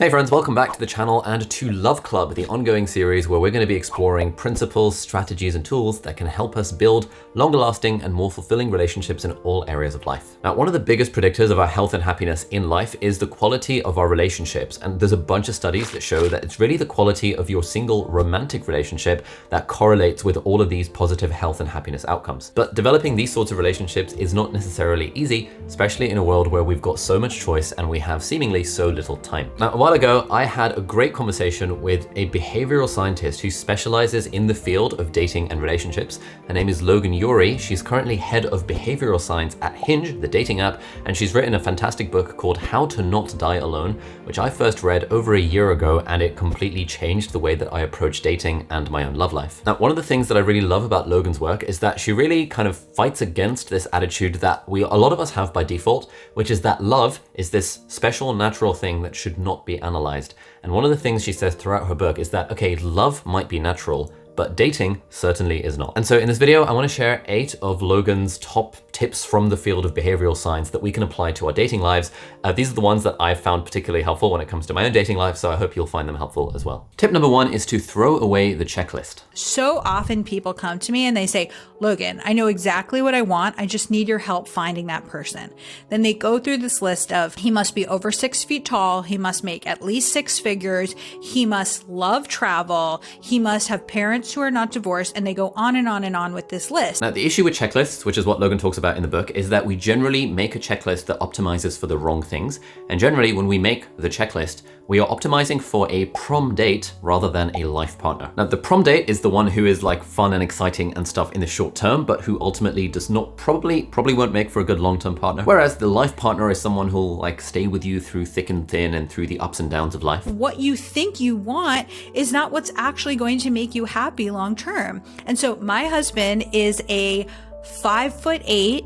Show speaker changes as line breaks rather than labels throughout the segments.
Hey friends, welcome back to the channel and to Love Club, the ongoing series where we're going to be exploring principles, strategies, and tools that can help us build longer lasting and more fulfilling relationships in all areas of life. Now, one of the biggest predictors of our health and happiness in life is the quality of our relationships. And there's a bunch of studies that show that it's really the quality of your single romantic relationship that correlates with all of these positive health and happiness outcomes. But developing these sorts of relationships is not necessarily easy, especially in a world where we've got so much choice and we have seemingly so little time. Now, a while ago, I had a great conversation with a behavioral scientist who specializes in the field of dating and relationships. Her name is Logan Ury. She's currently head of behavioral science at Hinge, the dating app, and she's written a fantastic book called How to Not Die Alone, which I first read over a year ago, and it completely changed the way that I approach dating and my own love life. Now, one of the things that I really love about Logan's work is that she really kind of fights against this attitude that a lot of us have by default, which is that love is this special natural thing that should not be analyzed. And one of the things she says throughout her book is that, okay, love might be natural, but dating certainly is not. And so in this video, I want to share 8 of Logan's top tips from the field of behavioral science that we can apply to our dating lives. These are the ones that I've found particularly helpful when it comes to my own dating life, so I hope you'll find them helpful as well. Tip number 1 is to throw away the checklist.
So often people come to me and they say, Logan, I know exactly what I want. I just need your help finding that person. Then they go through this list of, he must be over 6 feet tall. He must make at least 6 figures. He must love travel. He must have parents who are not divorced, and they go on and on and on with this list.
Now, the issue with checklists, which is what Logan talks about in the book, is that we generally make a checklist that optimizes for the wrong things. And generally, when we make the checklist, we are optimizing for a prom date rather than a life partner. Now, the prom date is the one who is like fun and exciting and stuff in the short term, but who ultimately does not probably won't make for a good long-term partner. Whereas the life partner is someone who'll like stay with you through thick and thin and through the ups and downs of life.
What you think you want is not what's actually going to make you happy long term. And so my husband is a 5'8",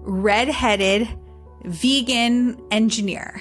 redheaded, vegan engineer.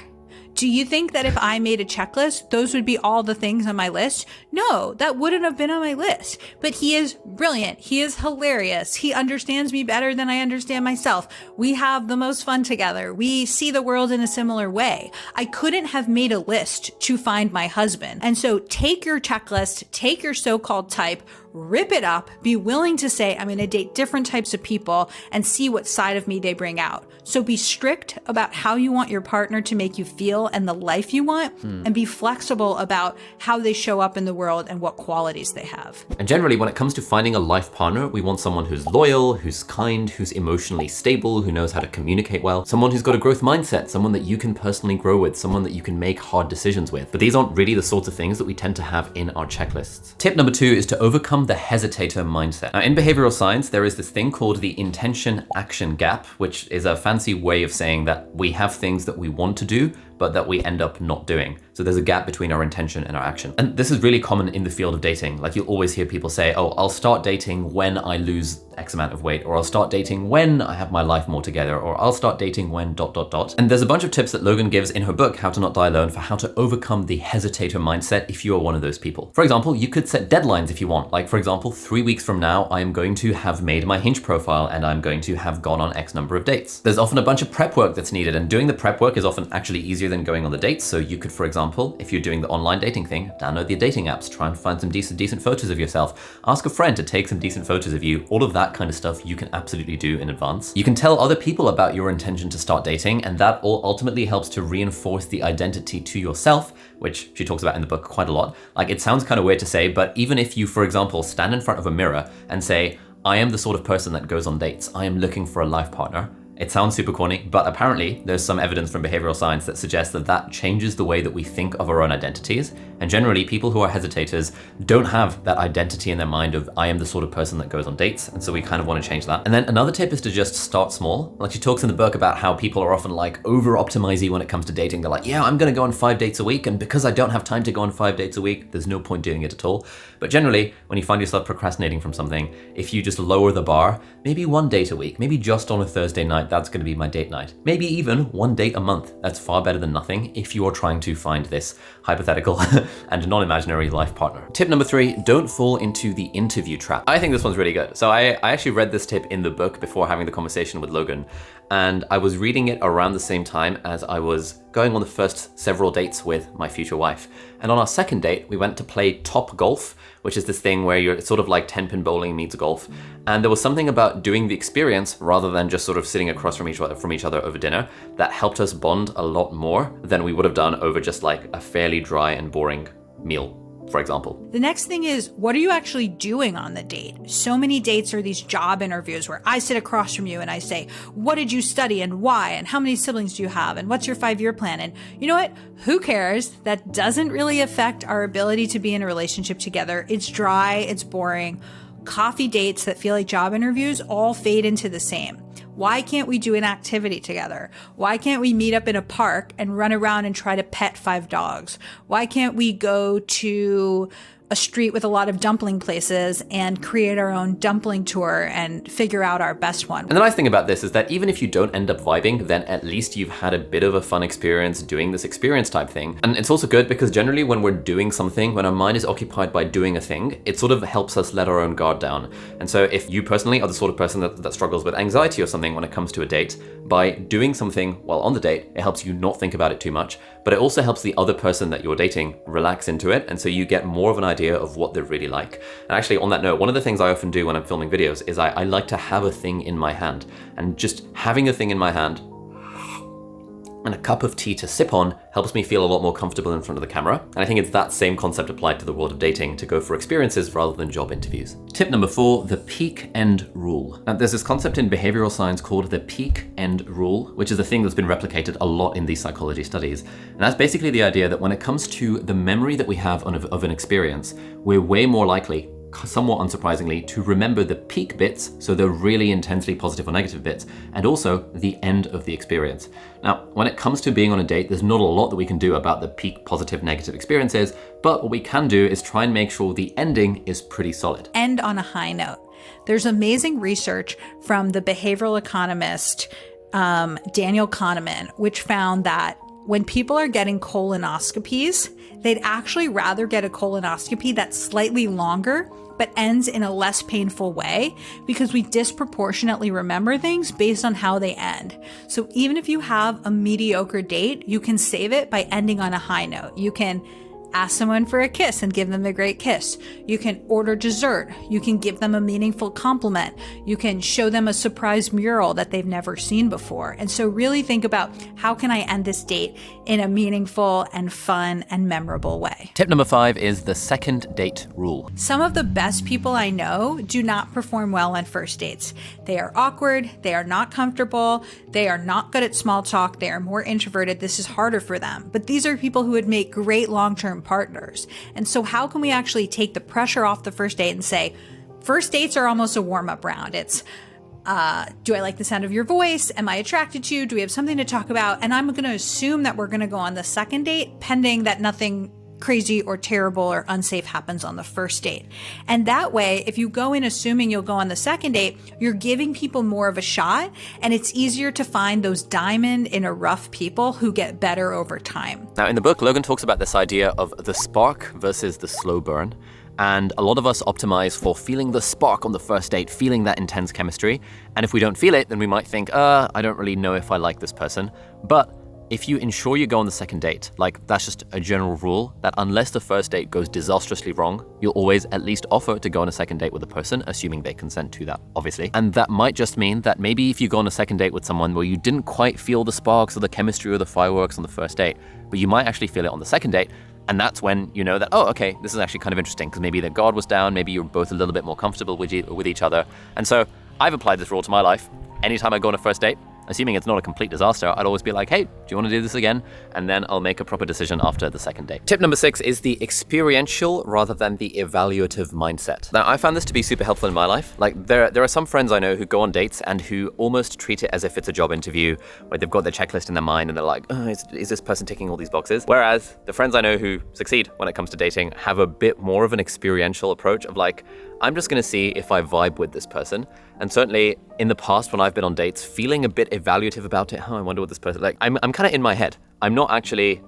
Do you think that if I made a checklist, those would be all the things on my list? No, that wouldn't have been on my list. But he is brilliant. He is hilarious. He understands me better than I understand myself. We have the most fun together. We see the world in a similar way. I couldn't have made a list to find my husband. And so take your checklist, take your so-called type, rip it up, be willing to say, I'm going to date different types of people and see what side of me they bring out. So be strict about how you want your partner to make you feel and the life you want, and be flexible about how they show up in the world and what qualities they have.
And generally, when it comes to finding a life partner, we want someone who's loyal, who's kind, who's emotionally stable, who knows how to communicate well, someone who's got a growth mindset, someone that you can personally grow with, someone that you can make hard decisions with. But these aren't really the sorts of things that we tend to have in our checklists. Tip number 2 is to overcome the hesitator mindset. Now, in behavioral science, there is this thing called the intention-action gap, which is a fancy way of saying that we have things that we want to do, but that we end up not doing. So there's a gap between our intention and our action. And this is really common in the field of dating. Like, you'll always hear people say, oh, I'll start dating when I lose X amount of weight, or I'll start dating when I have my life more together, or I'll start dating when ... And there's a bunch of tips that Logan gives in her book, How to Not Die Alone, for how to overcome the hesitator mindset if you are one of those people. For example, you could set deadlines if you want. Like, for example, 3 weeks from now, I am going to have made my Hinge profile and I'm going to have gone on X number of dates. There's often a bunch of prep work that's needed, and doing the prep work is often actually easier than going on the dates. So you could, for example, if you're doing the online dating thing, download the dating apps, try and find some decent photos of yourself, ask a friend to take some decent photos of you. All of that kind of stuff you can absolutely do in advance. You can tell other people about your intention to start dating, and that all ultimately helps to reinforce the identity to yourself, which she talks about in the book quite a lot. Like, it sounds kind of weird to say, but even if you, for example, stand in front of a mirror and say, I am the sort of person that goes on dates, I am looking for a life partner. It sounds super corny, but apparently there's some evidence from behavioral science that suggests that that changes the way that we think of our own identities. And generally, people who are hesitators don't have that identity in their mind of, I am the sort of person that goes on dates. And so we kind of want to change that. And then another tip is to just start small. Like, she talks in the book about how people are often like over-optimizing when it comes to dating. They're like, yeah, I'm going to go on 5 dates a week. And because I don't have time to go on 5 dates a week, there's no point doing it at all. But generally, when you find yourself procrastinating from something, if you just lower the bar, maybe 1 date a week, maybe just on a Thursday night, that's going to be my date night. Maybe even 1 date a month. That's far better than nothing if you are trying to find this hypothetical and non-imaginary life partner. Tip number 3, don't fall into the interview trap. I think this one's really good. So I actually read this tip in the book before having the conversation with Logan. and I was reading it around the same time as I was going on the first several dates with my future wife. And on our second date, we went to play top golf, which is this thing where it's sort of like 10-pin bowling meets golf. And there was something about doing the experience rather than just sort of sitting across from each other over dinner that helped us bond a lot more than we would have done over just like a fairly dry and boring meal, for example.
The next thing is, what are you actually doing on the date? So many dates are these job interviews where I sit across from you and I say, what did you study and why? And how many siblings do you have? And what's your 5-year plan? And you know what? Who cares? That doesn't really affect our ability to be in a relationship together. It's dry, it's boring. Coffee dates that feel like job interviews all fade into the same. Why can't we do an activity together? Why can't we meet up in a park and run around and try to pet 5 dogs? Why can't we go to a street with a lot of dumpling places and create our own dumpling tour and figure out our best one?
And the nice thing about this is that even if you don't end up vibing, then at least you've had a bit of a fun experience doing this experience type thing. And it's also good because generally when we're doing something, when our mind is occupied by doing a thing, it sort of helps us let our own guard down. And so if you personally are the sort of person that struggles with anxiety or something when it comes to a date, by doing something while on the date, it helps you not think about it too much, but it also helps the other person that you're dating relax into it. And so you get more of an idea of what they're really like. And actually on that note, one of the things I often do when I'm filming videos is I like to have a thing in my hand, and just having a thing in my hand and a cup of tea to sip on helps me feel a lot more comfortable in front of the camera. And I think it's that same concept applied to the world of dating, to go for experiences rather than job interviews. Tip number 4, the peak end rule. Now, there's this concept in behavioral science called the peak end rule, which is a thing that's been replicated a lot in these psychology studies. And that's basically the idea that when it comes to the memory that we have of an experience, we're way more likely, somewhat unsurprisingly, to remember the peak bits, so the really intensely positive or negative bits, and also the end of the experience. Now, when it comes to being on a date, there's not a lot that we can do about the peak positive, negative experiences, but what we can do is try and make sure the ending is pretty solid.
End on a high note. There's amazing research from the behavioral economist Daniel Kahneman, which found that when people are getting colonoscopies, they'd actually rather get a colonoscopy that's slightly longer but ends in a less painful way, because we disproportionately remember things based on how they end. So even if you have a mediocre date, you can save it by ending on a high note. You can ask someone for a kiss and give them a great kiss. You can order dessert. You can give them a meaningful compliment. You can show them a surprise mural that they've never seen before. And so really think about, how can I end this date in a meaningful and fun and memorable way?
Tip number 5 is the second date rule.
Some of the best people I know do not perform well on first dates. They are awkward. They are not comfortable. They are not good at small talk. They are more introverted. This is harder for them. But these are people who would make great long-term partners. And so how can we actually take the pressure off the first date and say, first dates are almost a warm-up round. It's, do I like the sound of your voice? Am I attracted to you? Do we have something to talk about? And I'm going to assume that we're going to go on the second date, pending that nothing crazy or terrible or unsafe happens on the first date. And that way, if you go in assuming you'll go on the second date, you're giving people more of a shot, and it's easier to find those diamond in a rough people who get better over time.
Now, in the book, Logan talks about this idea of the spark versus the slow burn. And a lot of us optimize for feeling the spark on the first date, feeling that intense chemistry. And if we don't feel it, then we might think, I don't really know if I like this person. But if you ensure you go on the second date, like that's just a general rule, that unless the first date goes disastrously wrong, you'll always at least offer to go on a second date with a person, assuming they consent to that, obviously. And that might just mean that maybe if you go on a second date with someone where you didn't quite feel the sparks or the chemistry or the fireworks on the first date, but you might actually feel it on the second date, and that's when you know that, oh, okay, this is actually kind of interesting, because maybe the guard was down, maybe you're both a little bit more comfortable with each other. And so I've applied this rule to my life. Anytime I go on a first date, assuming it's not a complete disaster, I'd always be like, hey, do you want to do this again? And then I'll make a proper decision after the second date. Tip number 6 is the experiential rather than the evaluative mindset. Now, I found this to be super helpful in my life. Like, there are some friends I know who go on dates and who almost treat it as if it's a job interview, where they've got their checklist in their mind and they're like, oh, is this person ticking all these boxes? Whereas the friends I know who succeed when it comes to dating have a bit more of an experiential approach of like, I'm just going to see if I vibe with this person. And certainly in the past, when I've been on dates, feeling a bit evaluative about it, I wonder what this person, like, I'm kind of in my head. I'm not actually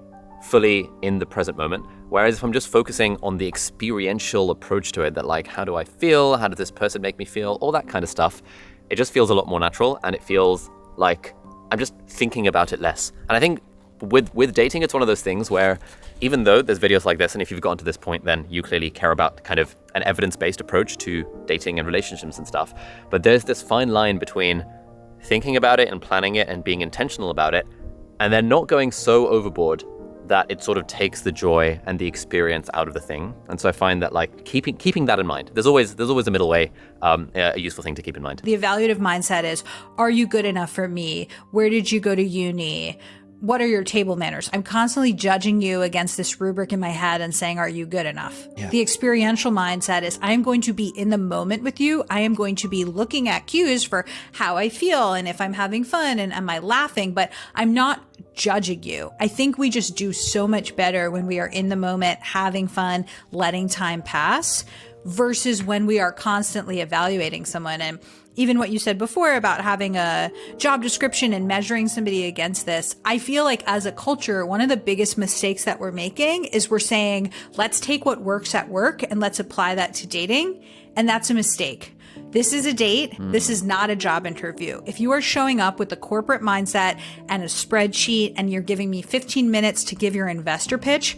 fully in the present moment. Whereas if I'm just focusing on the experiential approach to it, that like, how do I feel? How does this person make me feel? All that kind of stuff. It just feels a lot more natural, and it feels like, I'm just thinking about it less. And I think with dating, it's one of those things where even though there's videos like this, and if you've gotten to this point, then you clearly care about kind of an evidence-based approach to dating and relationships and stuff. But there's this fine line between thinking about it and planning it and being intentional about it, and then not going so overboard that it sort of takes the joy and the experience out of the thing. And so I find that like keeping that in mind. There's always a middle way, a useful thing to keep in mind.
The evaluative mindset is, are you good enough for me? Where did you go to uni? What are your table manners? I'm constantly judging you against this rubric in my head and saying, are you good enough? Yeah. The experiential mindset is, I am going to be in the moment with you. I am going to be looking at cues for how I feel and if I'm having fun and am I laughing, but I'm not judging you. I think we just do so much better when we are in the moment, having fun, letting time pass, versus when we are constantly evaluating someone. And even what you said before about having a job description and measuring somebody against this, I feel like as a culture, one of the biggest mistakes that we're making is we're saying, let's take what works at work and let's apply that to dating. And that's a mistake. This is a date. This is not a job interview. If you are showing up with a corporate mindset and a spreadsheet and you're giving me 15 minutes to give your investor pitch,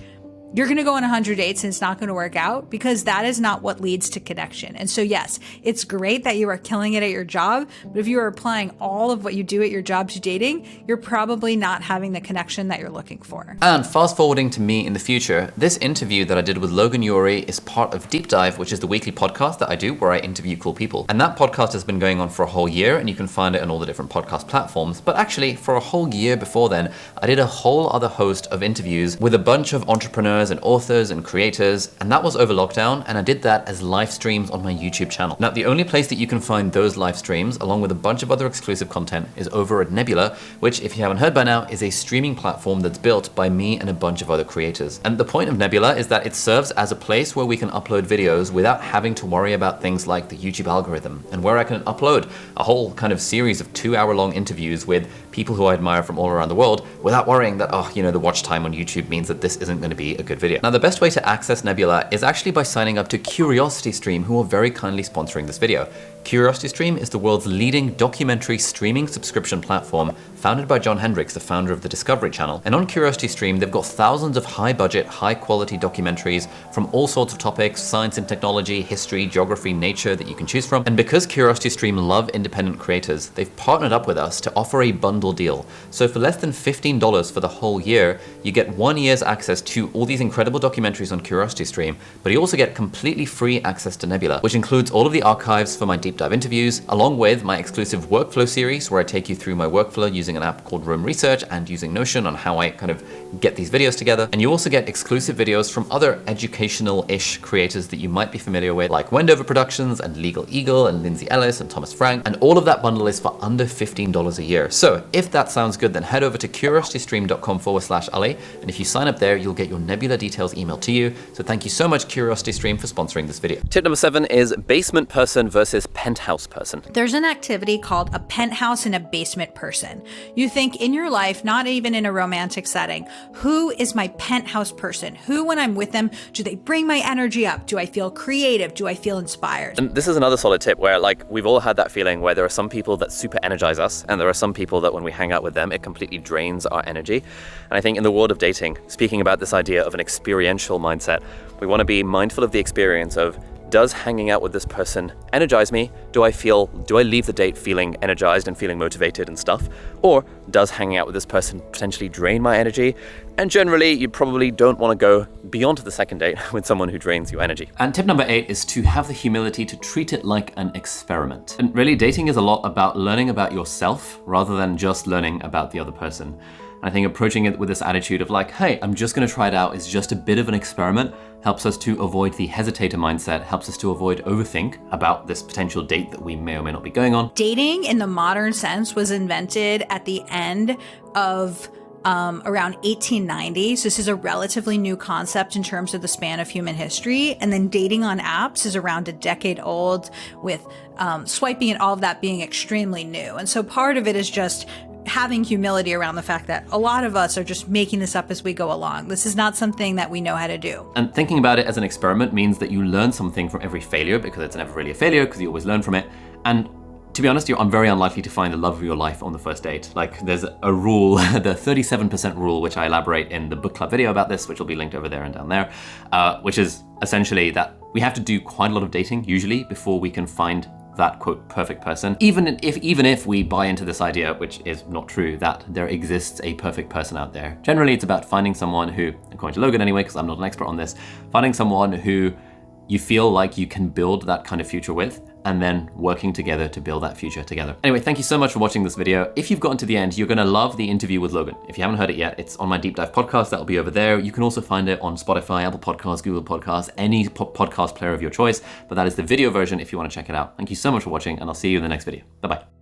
you're going to go on 100 dates and it's not going to work out, because that is not what leads to connection. And so yes, it's great that you are killing it at your job, but if you are applying all of what you do at your job to dating, you're probably not having the connection that you're looking for.
And fast forwarding to me in the future, this interview that I did with Logan Ury is part of Deep Dive, which is the weekly podcast that I do where I interview cool people. And that podcast has been going on for a whole year, and you can find it on all the different podcast platforms. But actually, for a whole year before then, I did a whole other host of interviews with a bunch of entrepreneurs and authors and creators, and that was over lockdown, and I did that as live streams on my YouTube channel. Now, the only place that you can find those live streams, along with a bunch of other exclusive content, is over at Nebula, which, if you haven't heard by now, is a streaming platform that's built by me and a bunch of other creators. And the point of Nebula is that it serves as a place where we can upload videos without having to worry about things like the YouTube algorithm, and where I can upload a whole kind of series of 2-hour-long interviews with people who I admire from all around the world without worrying that, the watch time on YouTube means that this isn't going to be a good video. Now, the best way to access Nebula is actually by signing up to CuriosityStream, who are very kindly sponsoring this video. CuriosityStream is the world's leading documentary streaming subscription platform, founded by John Hendricks, the founder of the Discovery Channel. And on CuriosityStream, they've got thousands of high-budget, high-quality documentaries from all sorts of topics, science and technology, history, geography, nature, that you can choose from. And because CuriosityStream love independent creators, they've partnered up with us to offer a bundle deal. So for less than $15 for the whole year, you get 1 year's access to all these incredible documentaries on CuriosityStream, but you also get completely free access to Nebula, which includes all of the archives for my deep dive interviews, along with my exclusive workflow series where I take you through my workflow using an app called Roam Research and using Notion on how I kind of get these videos together. And you also get exclusive videos from other educational-ish creators that you might be familiar with, like Wendover Productions and Legal Eagle and Lindsay Ellis and Thomas Frank. And all of that bundle is for under $15 a year. So if that sounds good, then head over to curiositystream.com/Ali. And if you sign up there, you'll get your Nebula details emailed to you. So thank you so much, CuriosityStream, for sponsoring this video. Tip number 7 is basement person versus penthouse person.
There's an activity called a penthouse and a basement person. You think in your life, not even in a romantic setting, who is my penthouse person? Who, when I'm with them, do they bring my energy up? Do I feel creative? Do I feel inspired?
And this is another solid tip where, like, we've all had that feeling where there are some people that super energize us, and there are some people that when we hang out with them, it completely drains our energy. And I think in the world of dating, speaking about this idea of an experiential mindset, we want to be mindful of the experience of, does hanging out with this person energize me? Do I leave the date feeling energized and feeling motivated and stuff? Or does hanging out with this person potentially drain my energy? And generally, you probably don't want to go beyond the second date with someone who drains your energy. And tip number 8 is to have the humility to treat it like an experiment. And really, dating is a lot about learning about yourself rather than just learning about the other person. I think approaching it with this attitude of like, hey, I'm just going to try it out, is just a bit of an experiment, helps us to avoid the hesitator mindset, helps us to avoid overthink about this potential date that we may or may not be going on.
Dating in the modern sense was invented at the end of around 1890. So this is a relatively new concept in terms of the span of human history. And then dating on apps is around a decade old, with swiping and all of that being extremely new. And so part of it is just having humility around the fact that a lot of us are just making this up as we go along. This is not something that we know how to do.
And thinking about it as an experiment means that you learn something from every failure, because it's never really a failure because you always learn from it. And To be honest, I'm very unlikely to find the love of your life on the first date. Like, there's a rule, the 37% rule, which I elaborate in the book club video about this, which will be linked over there and down there, which is essentially that we have to do quite a lot of dating, usually, before we can find that, quote, perfect person. Even if we buy into this idea, which is not true, that there exists a perfect person out there. Generally, it's about finding someone who, according to Logan anyway, because I'm not an expert on this, finding someone who you feel like you can build that kind of future with, and then working together to build that future together. Anyway, thank you so much for watching this video. If you've gotten to the end, you're gonna love the interview with Logan. If you haven't heard it yet, it's on my Deep Dive podcast, that'll be over there. You can also find it on Spotify, Apple Podcasts, Google Podcasts, any podcast player of your choice, but that is the video version if you wanna check it out. Thank you so much for watching, and I'll see you in the next video. Bye-bye.